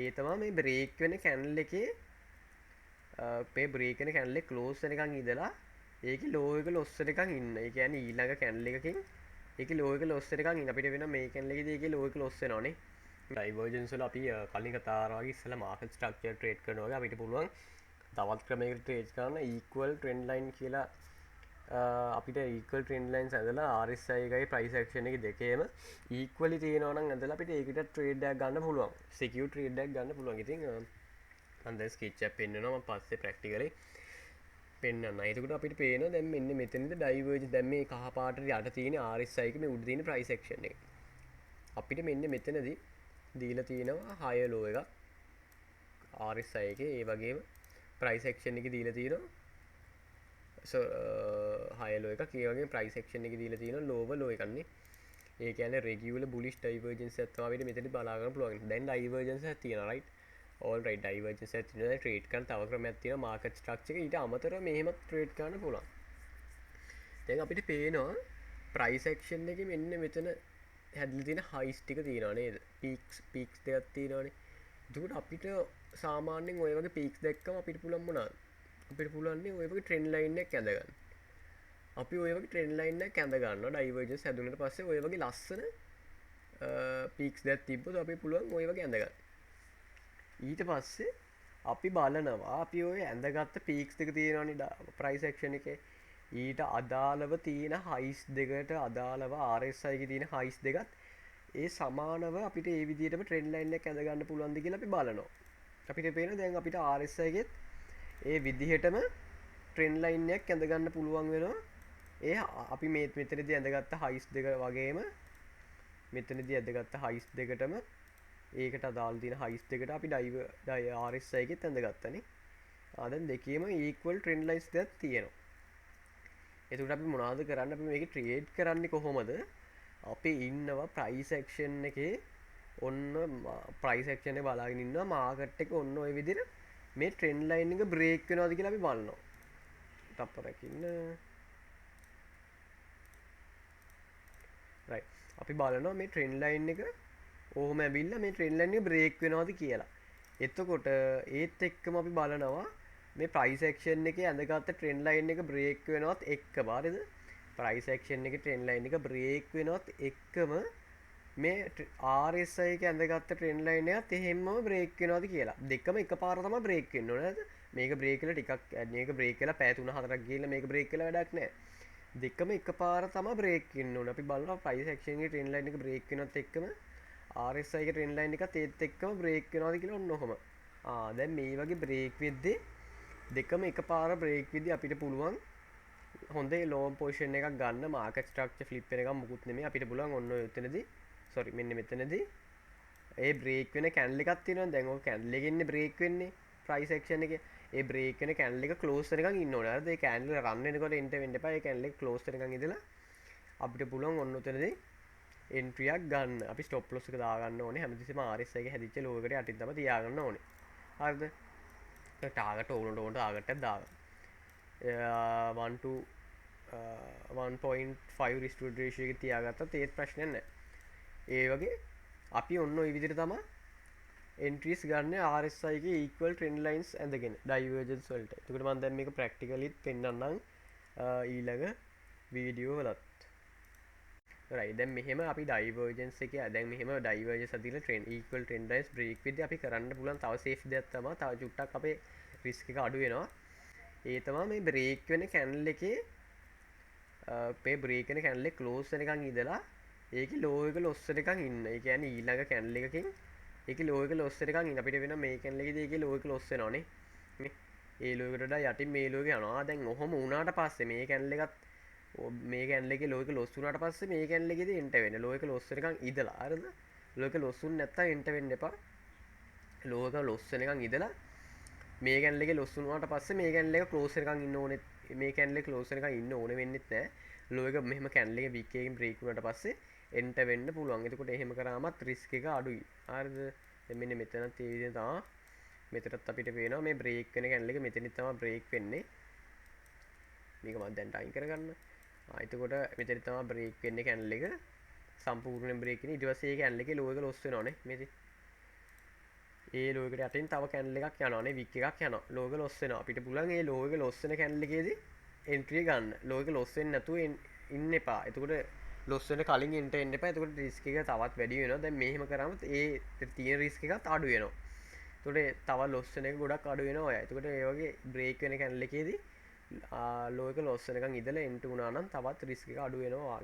ඒ තමයි මේ බ්‍රේක් වෙන කැන්ඩල් එකේ අපේ බ්‍රේක් වෙන කැන්ඩල් එක ක්ලෝස් වෙනකන් ඉඳලා ඒකේ ලෝ එක ලොස් වෙනකන් ඉන්න. ඒ කියන්නේ ඊළඟ කැන්ඩල් එකකින් ඒකේ ලෝ එක ලොස් වෙනකන් ඉන්න. අපිට වෙන මේ කැන්ඩල් එකේදී ඒකේ ලෝ එක ලොස් වෙනවනේ. ඩයිවර්ජන්ස් වල අපි කලින් කතා කරා වගේ ඉස්සෙල්ලා මාකට් ස්ට්‍රක්චර් ට්‍රේඩ් කරනවා වගේ අපිට පුළුවන් තවත් ක්‍රමයකට ට්‍රේඩ් කරන්න ඉක්වල් ට්‍රෙන්ඩ් ලයින් කියලා අපිට ඉක්වල් ට්‍රෙන්ඩ් ලයින්ස් ඇදලා RSI එකයි ප්‍රයිස් ඇක්ෂන් එක දෙකේම ඉක්වලි තියෙනවා නම් ඇදලා අපිට ඒකට ට්‍රේඩ් එකක් ගන්න පුළුවන්. සිකියුර් ට්‍රේඩ් එකක් ගන්න පුළුවන්. ඉතින් මම දැන් ස්කෙච් එකක් පෙන්නනවා මම පස්සේ ප්‍රැක්ටිකලි පෙන්වන්න. එතකොට අපිට පේනවා දැන් මෙන්න මෙතනද ඩයිවර්ජන්ස් දැන් මේ කහ පාටට යට තියෙන RSI එක මේ උඩ තියෙන ප්‍රයිස් ඇක්ෂන් එක. අපිට මෙන්න මෙතනදී දීලා තියෙනවා හය ලෝ එකක් RSI එකේ ඒ වගේම ප්‍රයිස් ඇක්ෂන් එක දීලා තියෙනවා හය ලෝ එකක් ඒ වගේම ප්‍රයිස් ඇක්ෂන් එක දීලා තියෙනවා ලෝව ලෝ එකක්නේ. ඒ කියන්නේ රෙගියුලර් බුලිෂ් ඩයිවර්ජන්ස් එකක් තමයි අපිට මෙතනදී බලා ගන්න පුළුවන්. දැන් ඩයිවර්ජන්ස් එකක් තියෙනවා right. all right ඩයිවර්ජන්ස් එකක් තියෙනවා. ට්‍රේඩ් කරන තව ක්‍රමයක් තියෙනවා මාකට් ස්ට්‍රක්චර් එක ඊට අමතරව මෙහෙම ට්‍රේඩ් කරන්න පුළුවන්. දැන් අපිට පේනවා ප්‍රයිස් ඇක්ෂන් එකේ මෙන්න මෙතන හැදලා තියෙන හයිස් ටික තියෙනවා නේද? පීක්ස් දෙකක් තියෙනවානේ. එතකොට අපිට සාමාන්‍යයෙන් ඔය වගේ පීක්ස් දැක්කම අපිට පුළුවන් මොනවාද? අපිට පුළුවන් ඔය වගේ ට්‍රෙන්ඩ් ලයින් එකක් ඇඳ ගන්න. අපි ඔය වගේ ට්‍රෙන්ඩ් ලයින් එකක් ඇඳ ගන්නවා ඩයිවර්ජන්ස් හැදුනට පස්සේ ඔය වගේ ලස්සන පීක්ස් දෙකක් තිබ්බොත් අපි පුළුවන් ඔය වගේ ඇඳ ගන්න. ඊට පස්සේ අපි බලනවා අපි ඔය ඇඳගත්ත පීක්ස් දෙක තියෙනවනේ ප්‍රයිස් ඇක්ෂන් එකේ ඊට අදාළව තියෙන හයිස් දෙකට අදාළව RSI එකේ තියෙන හයිස් දෙකත් ඒ සමානව අපිට ඒ විදිහටම ට්‍රෙන්ඩ් ලයින් එකක් ඇඳ ගන්න පුළුවන්ද කියලා අපි බලනවා. අපිට පේනවා දැන් අපිට RSI එකෙත් ඒ විදිහටම ට්‍රෙන්ඩ් ලයින් එකක් ඇඳ ගන්න පුළුවන් වෙනවා. ඒ අපි මේ මෙතනදී ඇඳගත්ත හයිස් දෙක වගේම මෙතනදී ඇඳගත්ත හයිස් දෙකටම ඒකට අදාළ තියෙන හයිස් දෙකට අපි RSI එකෙත් ඇඳගත්තනේ. දැන් දෙකේම equal trend lines දෙකක් තියෙනවා. එතකොට අපි මොනවද කරන්නේ? අපි මේක ට්‍රේඩ් කරන්නේ කොහොමද? අපි ඉන්නවා ප්‍රයිස් ඇක්ෂන් එකේ ඔන්න ප්‍රයිස් ඇක්ෂන් එක බලාගෙන ඉන්නවා මාකට් එක ඔන්න ඔය විදිහට මේ ට්‍රෙන්ඩ් ලයින් එක බ්‍රේක් වෙනවද කියලා අපි බලනවා. තප්පරකින් right අපි බලනවා මේ ට්‍රෙන්ඩ් ලයින් එක ඕම ඇවිල්ලා මේ ට්‍රෙන්ඩ් ලයින් එක බ්‍රේක් වෙනවද කියලා. එතකොට ඒත් එක්කම අපි බලනවා මේ ප්‍රයිස් ඇක්ෂන් එකේ ඇඳගත්ත ට්‍රෙන්ඩ් ලයින් එක බ්‍රේක් වෙනවත් එක්කම හරිද? ප්‍රයිස් ඇක්ෂන් එකේ ට්‍රෙන්ඩ් ලයින් එක බ්‍රේක් වෙනවත් එක්කම මේ RSI එක ඇඳගත්ත ට්‍රෙන්ඩ් ලයින් එකත් එහෙම්ම බ්‍රේක් වෙනවද කියලා. දෙකම එකපාර තමයි බ්‍රේක් වෙන්න ඕනේ නේද? මේක බ්‍රේක් වෙලා ටිකක් මේක බ්‍රේක් වෙලා පැය 3-4ක් ගිහිල්ලා මේක බ්‍රේක් වෙලා වැඩක් නැහැ. දෙකම එකපාර තමයි බ්‍රේක් වෙන්න ඕනේ. අපි බලනවා ප්‍රයිස් ඇක්ෂන් එකේ ට්‍රෙන්ඩ් ලයින් එක බ්‍රේක් වෙනවත් එක්කම RSI එක ට්‍රෙන්ඩ් ලයින් එකත් ඒත් එක්කම බ්‍රේක් වෙනවද කියලා ඔන්න ඔහම. දැන් මේ වගේ බ්‍රේක් වෙද්දී දෙකම එකපාර බ්‍රේක් වෙද්දී අපිට පුළුවන් හොඳ ලෝන් පොසිෂන් එකක් ගන්න මාකට් ස්ට්‍රක්චර් ෆ්ලිප් වෙන එකක් මුකුත් නෙමෙයි අපිට පුළුවන් ඔන්න ඔය එතනදී සෝරි මෙන්න මෙතනදී ඒ බ්‍රේක් වෙන කැන්ඩල් එකක් තියෙනවා දැන් ඔය කැන්ඩල් එකේ ඉන්නේ බ්‍රේක් වෙන්නේ ප්‍රයිස් ඇක්ෂන් එකේ ඒ බ්‍රේක් වෙන කැන්ඩල් එක ක්ලෝස් වෙනකන් ඉන්න ඕනේ හරිද ඒ කැන්ඩල් රන් වෙනකොට එන්ටර් වෙන්න එපා ඒ කැන්ඩල් එක ක්ලෝස් වෙනකන් ඉඳලා අපිට පුළුවන් ඔන්න ඔතනදී එන්ට්‍රියක් ගන්න අපි ස්ටොප් ලොස් එක දාගන්න ඕනේ හැමතිස්සෙම RSI එක හැදිච්ච ලෝ එකට යටින් තමයි තියාගන්න ඕනේ හරිද ටාගට් ඕනට ටාගට් එකක් දාගන්න 1 to 1.5 රිස්ටෝර් රේෂියෝ එක තියාගත්තත් ඒත් ප්‍රශ්නයක් නැහැ ඒ වගේ අපි ඔන්න ඔය විදිහට තමයි එන්ට්‍රීස් ගන්න RSI එකේ equal trend lines ඇඳගෙන divergence වලට. එතකොට මම දැන් මේක ප්‍රැක්ටිකලිත් පෙන්නන්නම් ඊළඟ වීඩියෝ වලත්. right දැන් මෙහෙම අපි divergence එකේ දැන් මෙහෙම divergence අදින trend equal trend lines break වෙද්දී අපි කරන්න පුළුවන් තව safe දෙයක් තමයි තව චුට්ටක් අපේ risk එක අඩු වෙනවා. ඒ තමයි මේ break වෙන candle එකේ අපේ break වෙන candle එක close වෙනකන් ඉඳලා ඒකේ low එක loss වෙනකන් ඉන්න. ඒ කියන්නේ ඊළඟ candle එකකින් ඒකේ low එක loss වෙනකන් ඉන්න. අපිට වෙන මේ candle එකේදී ඒකේ low එක loss වෙනවනේ. නේ? ඒ low එකට වඩා යටින් මේ low එක යනවා. දැන් ඔහොම වුණාට පස්සේ මේ candle එකත් මේ candle එකේ low එක loss වුණාට පස්සේ මේ candle එකේදී enter වෙන්න. low එක loss වෙනකන් ඉඳලා හරිද? low එක loss වුනේ නැත්තම් enter වෙන්න එපා. low එක loss වෙනකන් ඉඳලා මේ candle එකේ loss වුණාට පස්සේ මේ candle එක close වෙනකන් ඉන්න ඕනේ. මේ candle එක close වෙනකන් ඉන්න ඕනේ වෙන්නෙත් නැහැ. low එක මෙහෙම candle එක week එකකින් break වුණාට පස්සේ enter වෙන්න පුළුවන්. එතකොට එහෙම කරාමත් risk එක අඩුයි. හරිද? දැන් මෙන්න මෙතනත් ඒ විදිහට තමයි මෙතනත් අපිට පේනවා මේ break වෙන candle එක මෙතනින් තමයි break වෙන්නේ. මේක මම දැන් ටයිම් කරගන්න. එතකොට මෙතන තමයි break වෙන්නේ candle එක. සම්පූර්ණයෙන් break වෙන්නේ. ඊට පස්සේ මේ candle එකේ low එක loss වෙනවනේ. මේක. ඒ ලෝකට අතින් තව කැන්ඩල් එකක් යනවානේ වික් එකක් යනවා ලෝක ලොස් වෙනවා අපිට පුළුවන් ඒ ලෝක ලොස් වෙන කැන්ඩල් එකේදී එන්ට්‍රි ගන්න ලෝක ලොස් වෙන්නේ නැතුව ඉන්න එපා එතකොට ලොස් වෙන කලින් එන්න එපා එතකොට රිස්ක් එක තවත් වැඩි වෙනවා දැන් මෙහෙම කරාම ඒ තියෙන රිස්ක් එකත් අඩු වෙනවා එතකොට තව ලොස් වෙන එක ගොඩක් අඩු වෙනවා ඔය එතකොට ඒ වගේ බ්‍රේක් වෙන කැන්ඩල් එකේදී ලෝක ලොස් වෙනකන් ඉඳලා එන්ට් වුණා නම් තවත් රිස්ක් එක අඩු වෙනවා